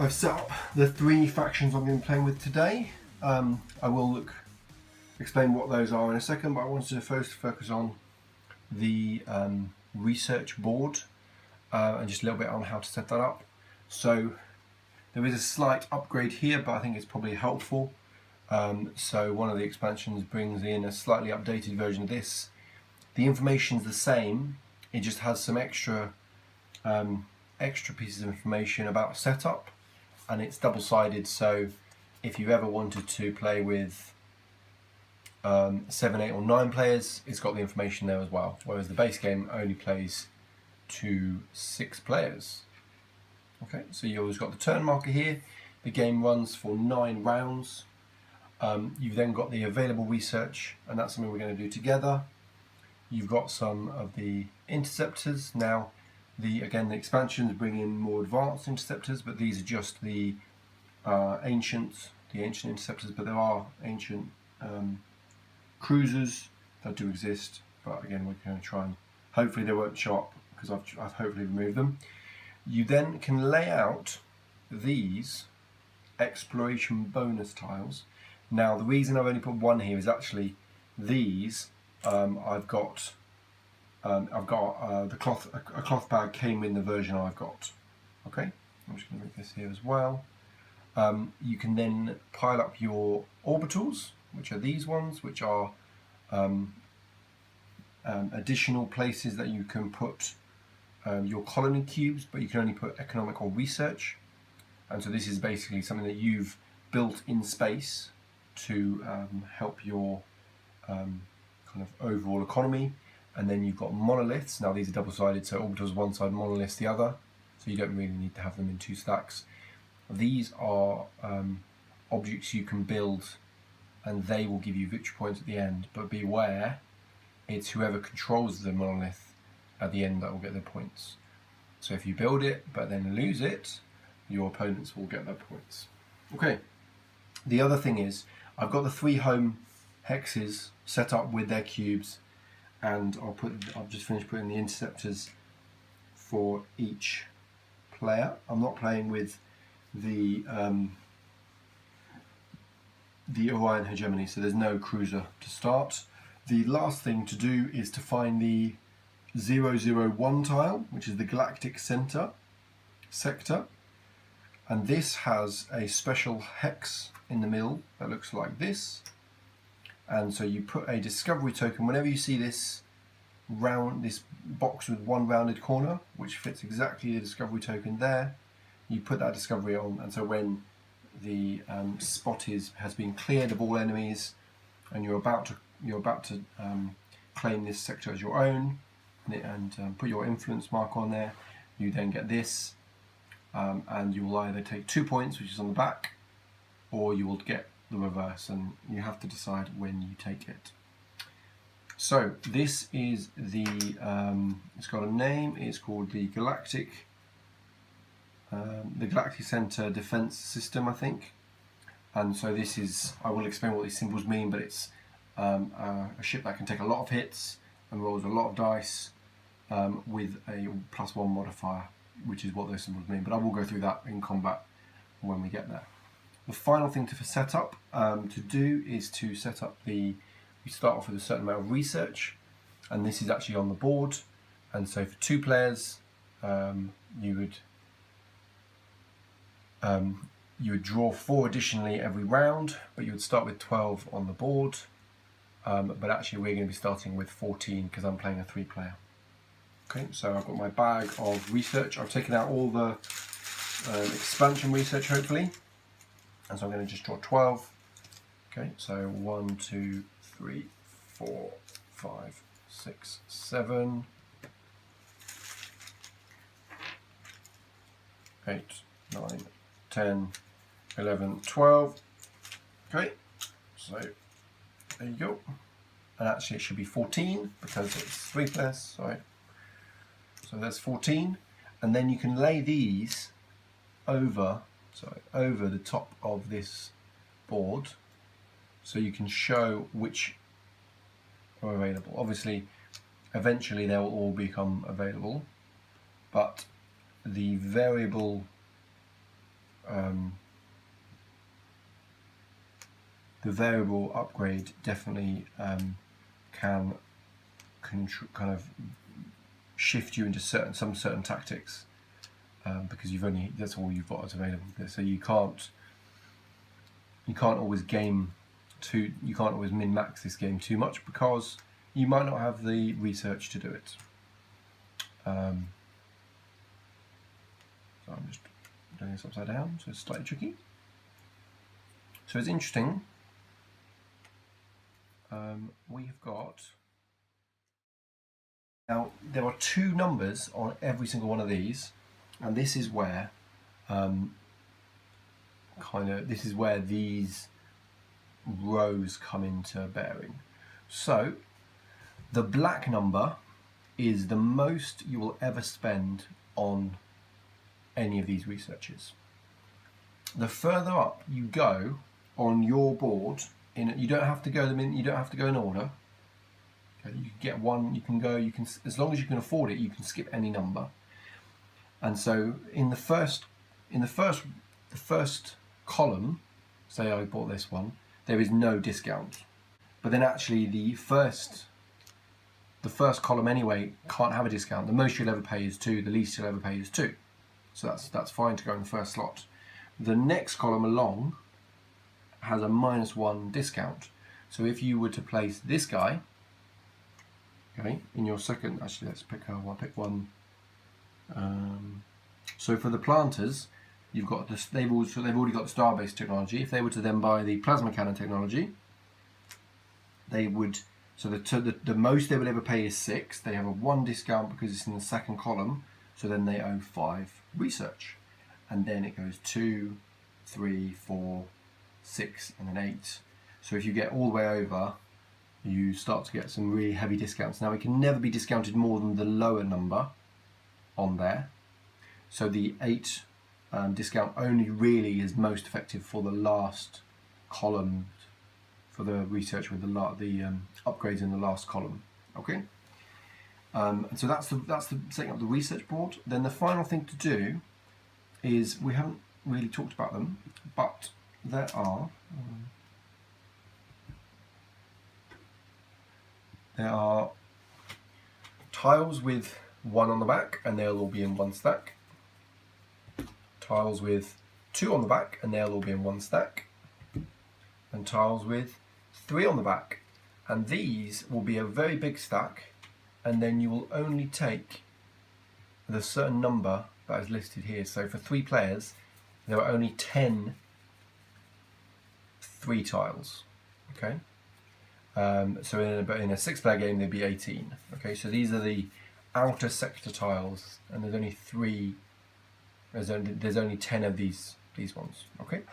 I've set up the 3 factions I'm going to be playing with today. I will explain what those are in a second, but I wanted to first focus on the research board and just a little bit on how to set that up. So there is a slight upgrade here, but I think it's probably helpful. So one of the expansions brings in a slightly updated version of this. The information's the same, it just has some extra pieces of information about setup, and it's double-sided, so if you ever wanted to play with 7, 8 or 9 players, it's got the information there as well, whereas the base game only plays to 6 players. Okay, so you've always got the turn marker here. The game runs for 9 rounds. You've then got the available research, and that's something we're going to do together. You've got some of the interceptors. Now, the expansions bring in more advanced interceptors, but these are just the ancient interceptors. But there are ancient cruisers that do exist. But again, we're going to try and hopefully they won't show up because I've hopefully removed them. You then can lay out these exploration bonus tiles. Now, the reason I've only put 1 here is actually these. I've got a cloth bag came in the version I've got. Okay, I'm just going to make this here as well. You can then pile up your orbitals, which are these ones, which are additional places that you can put your colony cubes, but you can only put economic or research. And so this is basically something that you've built in space to help your kind of overall economy. And then you've got monoliths. Now these are double-sided, so orbitals one side, monoliths the other, so you don't really need to have them in 2 stacks. These are objects you can build, and they will give you victory points at the end, but beware, it's whoever controls the monolith at the end that will get their points. So if you build it but then lose it, your opponents will get their points. Okay, the other thing is I've got the 3 home hexes set up with their cubes, and I've just finished putting the interceptors for each player. I'm not playing with the Orion hegemony, so there's no cruiser to start. The last thing to do is to find the 001 tile, which is the galactic sector, and this has a special hex in the middle that looks like this. And so you put a discovery token whenever you see this box with 1 rounded corner, which fits exactly the discovery token there. You put that discovery on, and so when the spot has been cleared of all enemies, and you're about to claim this sector as your own, and put your influence mark on there, you then get this, and you will either take 2 points, which is on the back, or you will get the reverse, and you have to decide when you take it. So this is the it's got a name. It's called the Galactic Center Defense System, I think. And so this is, I will explain what these symbols mean, but it's a ship that can take a lot of hits and rolls a lot of dice with a +1 modifier, which is what those symbols mean. But I will go through that in combat when we get there. The final thing to set up to do is to set up we start off with a certain amount of research, and this is actually on the board. And so for 2 players, you would draw 4 additionally every round, but you would start with 12 on the board. But actually we're going to be starting with 14 because I'm playing a 3-player. Okay, so I've got my bag of research. I've taken out all the expansion research, hopefully. And so I'm going to just draw 12. Okay, so 1, 2, 3, 4, 5, 6, 7, 8, 9, 10, 11, 12. Okay, so there you go. And actually it should be 14 because it's 3 players, sorry. So there's 14. And then you can lay these over the top of this board, so you can show which are available. Obviously, eventually they will all become available, but the variable the variable upgrade definitely can kind of shift you into some certain tactics, because that's all you've got available. So you can't always you can't always min-max this game too much, because you might not have the research to do it. So I'm just doing this upside down, so it's slightly tricky. So it's interesting. We've got, now there are 2 numbers on every single one of these, and this is where this is where these rows come into bearing. So the black number is the most you will ever spend on any of these researches. The further up you go on your board, you don't have to go in order. Okay, you can get one, as long as you can afford it, you can skip any number. And so in the first column, say I bought this one, there is no discount. But then actually the first column anyway can't have a discount. The most you'll ever pay is 2, the least you'll ever pay is 2. So that's fine to go in the first slot. The next column along has a -1 discount. So if you were to place this guy, okay, in your second, actually let's pick one. So for the planters, you've got this, they've already got the star-based technology. If they were to then buy the plasma cannon technology, they would, so the most they would ever pay is 6. They have a 1 discount because it's in the second column, so then they owe 5 research. And then it goes 2, 3, 4, 6, and then 8. So if you get all the way over, you start to get some really heavy discounts. Now it can never be discounted more than the lower number on there. So the 8 discount only really is most effective for the last column, for the research with the upgrades in the last column. Okay, and so that's the setting up the research board. Then the final thing to do is, we haven't really talked about them, but there are tiles with 1 on the back, and they'll all be in 1 stack. Tiles with 2 on the back, and they'll all be in 1 stack. And tiles with 3 on the back, and these will be a very big stack, and then you will only take the certain number that is listed here. So for 3 players, there are only 10 3 tiles. Okay. So in a 6-player game, there'd be 18. Okay, so these are the outer sector tiles, and there's only 3. There's only 10 of these ones. Okay.